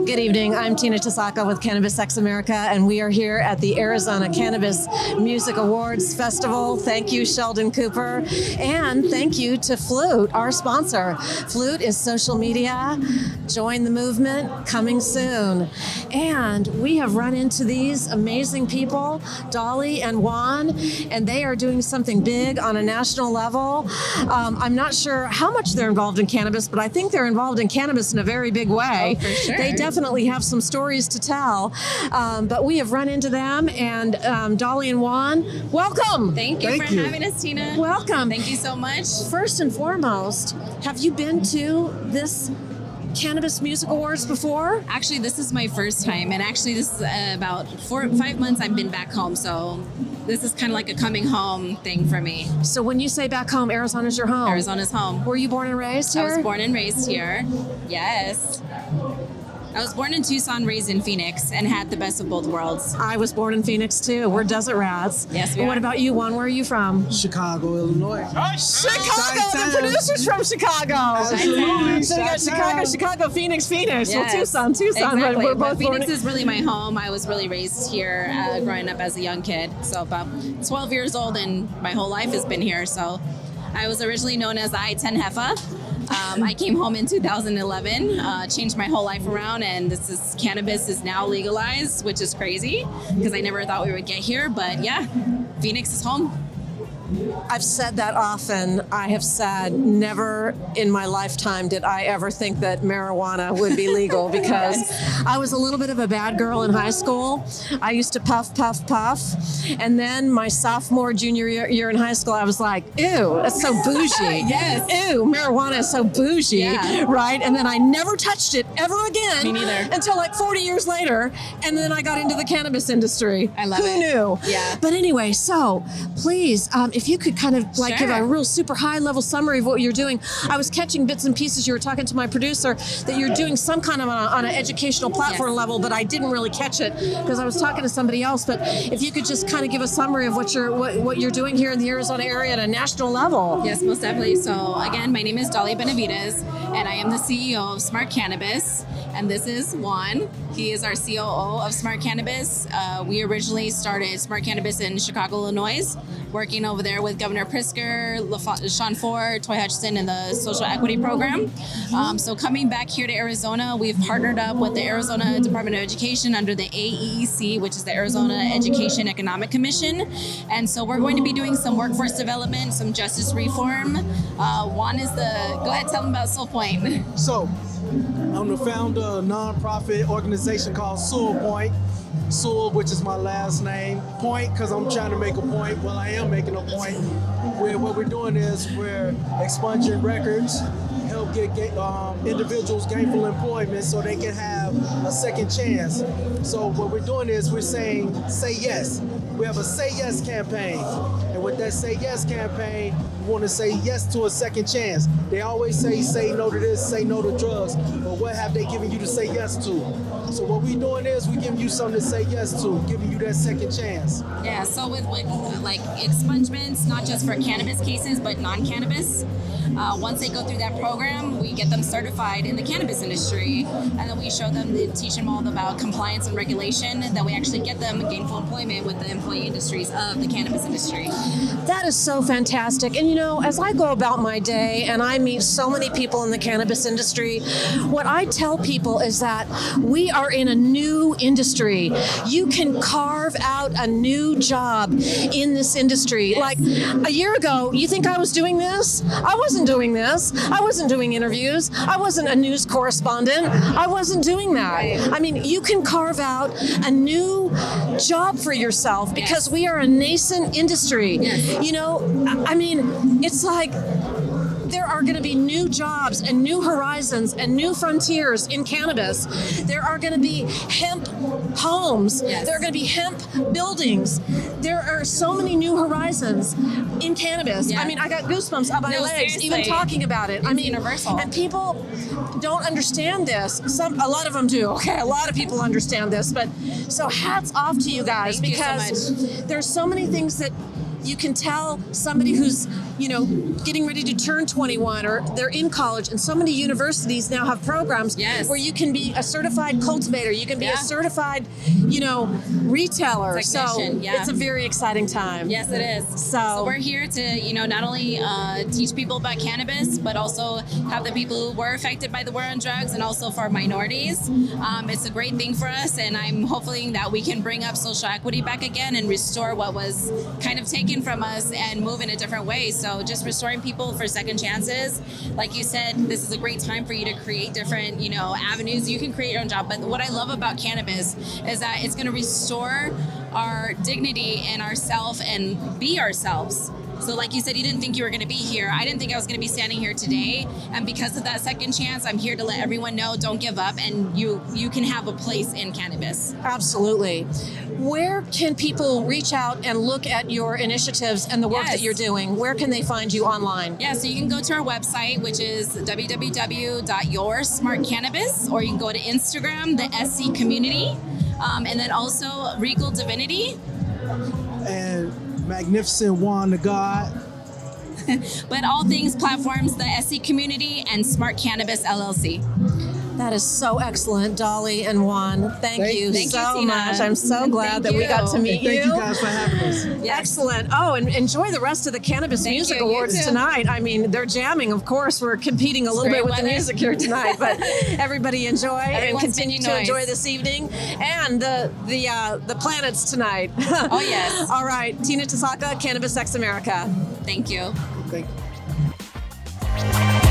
Good evening. I'm Tina Tasaka with Cannabis X America, and we are here at the Arizona Cannabis Music Awards Festival. Thank you, Sheldon Cooper, and thank you to Flute, our sponsor. Flute is social media. Join the movement, coming soon. And we have run into these amazing people, Dolly and Juan, and they are doing something big on a national level. I'm not sure how much they're involved in cannabis, but I think they're involved in cannabis in a very big way. Oh, for sure. They definitely have some stories to tell, but we have run into them, and Dolly and Juan, welcome. Thank you for having us, Tina. Welcome. Thank you so much. First and foremost, have you been to this Cannabis Music Awards before? Actually, this is my first time, and actually this is about 5 months I've been back home, so this is kind of like a coming home thing for me. So when you say back home, Arizona's your home? Arizona's home. Were you born and raised here? I was born and raised here. Yes. I was born in Tucson, raised in Phoenix, and had the best of both worlds. I was born in Phoenix too. We're desert rats. Yes, we And are. what about you, Juan? Where are you from? Chicago, Illinois. Chicago! Chi-town. The producer's from Chicago. Absolutely. So you got Chi-town. Chicago, Phoenix. Yes. Well, Tucson. Exactly. But we're But both born Phoenix is really my home. I was really raised here growing up as a young kid. So about 12 years old, and my whole life has been here. So I was originally known as the I-10 Heffa. I came home in 2011, changed my whole life around, and cannabis is now legalized, which is crazy because I never thought we would get here. But yeah, Phoenix is home. I've said that often. I have said never in my lifetime did I ever think that marijuana would be legal because I was a little bit of a bad girl in high school. I used to puff. And then my sophomore, junior year in high school, I was like, ew, that's so bougie. Yes. Ew, marijuana is so bougie, Yeah. right? And then I never touched it ever again. Me neither. Until like 40 years later. And then I got into the cannabis industry. I love Who it. knew? Yeah. But anyway, so please, if you could kind of like give a Sure. real super high level summary of what you're doing. I was catching bits and pieces. You were talking to my producer that you're doing some kind of on an educational platform Yes. level, but I didn't really catch it because I was talking to somebody else. But if you could just kind of give a summary of what you're doing here in the Arizona area at a national level. Yes, most definitely. So again, my name is Dolly Benavides, and I am the CEO of Smart Cannabis. And this is Juan. He is our COO of Smart Cannabis. We originally started Smart Cannabis in Chicago, Illinois, working over there with Governor Pritzker, Sean Ford, Toy Hutchinson, and the Social Equity Program. So coming back here to Arizona, we've partnered up with the Arizona Department of Education under the AEEC, which is the Arizona Education Economic Commission. And so we're going to be doing some workforce development, some justice reform. Juan is go ahead, tell them about Soul Point. So, I'm the founder of a nonprofit organization called Soul Point. Soul, which is my last name. Point, because I'm trying to make a point. Well, I am making a point. What we're doing is we're expunging records, help get individuals gainful employment so they can have a second chance. So what we're doing is we're saying, say yes. We have a Say Yes campaign. And with that Say Yes campaign, we want to say yes to a second chance. They always say no to this, say no to drugs. But what have they given you to say yes to? So what we're doing is we're giving you something to say yes to, giving you that second chance. Yeah, so with like expungements, not just for cannabis cases, but non-cannabis, once they go through that program, we get them certified in the cannabis industry, and then we show them, teach them all about compliance and regulation, and then we actually get them gainful employment with the employee industries of the cannabis industry. That is so fantastic. And you know, as I go about my day and I meet so many people in the cannabis industry, what I tell people is that we are in a new industry. You can carve out a new job in this industry. Like a year ago, you think I was doing this? I wasn't doing this. I wasn't doing interviews. I wasn't a news correspondent. I wasn't doing that. Right. I mean, you can carve out a new job for yourself because we are a nascent industry. Yes. You know, I mean, it's like there are going to be new jobs and new horizons and new frontiers in cannabis. There are going to be hemp homes. Yes. There are going to be hemp buildings. There are so many new horizons in cannabis. Yeah. I mean, I got goosebumps up my No, legs seriously. even talking about it. I It's mean, universal. and people don't understand this. A lot of them do. Okay, a lot of people understand this. But so hats off to you guys Thank you so because there's so many things that you can tell somebody who's, getting ready to turn 21 or they're in college, and so many universities now have programs Yes. where you can be a certified cultivator, you can be a certified, retailer. Technician, So it's a very exciting time. Yes, it is. So we're here to, not only teach people about cannabis, but also have the people who were affected by the war on drugs, and also for minorities. It's a great thing for us, and I'm hoping that we can bring up social equity back again and restore what was kind of taken from us and move in a different way. So just restoring people for second chances. Like you said, this is a great time for you to create different, avenues. You can create your own job. But what I love about cannabis is that it's going to restore our dignity and ourself and be ourselves. So like you said, you didn't think you were going to be here. I didn't think I was going to be standing here today. And because of that second chance, I'm here to let everyone know, don't give up, and you can have a place in cannabis. Absolutely. Where can people reach out and look at your initiatives and the work that you're doing? Where can they find you online? Yeah, so you can go to our website, which is www.yoursmartcannabis, or you can go to Instagram, the SC community, and then also Regal Divinity. And Magnificent Juan the God. But all things platforms, the SC community and Smart Cannabis LLC. That is so excellent, Dolly and Juan. Thank you Thank you, so Tina. much. I'm so glad that we you. got to meet Thank you guys for having us. Yes. Excellent. Oh, and enjoy the rest of the Cannabis Music you. You Awards too. tonight. I mean, they're jamming, of course. We're competing a little great bit with the weather. music here tonight, but everybody enjoy and Everyone's continue making to noise. enjoy this evening and the planets tonight. Oh, yes. All right, Tina Tasaka, Cannabis X America. Thank you. Thank you.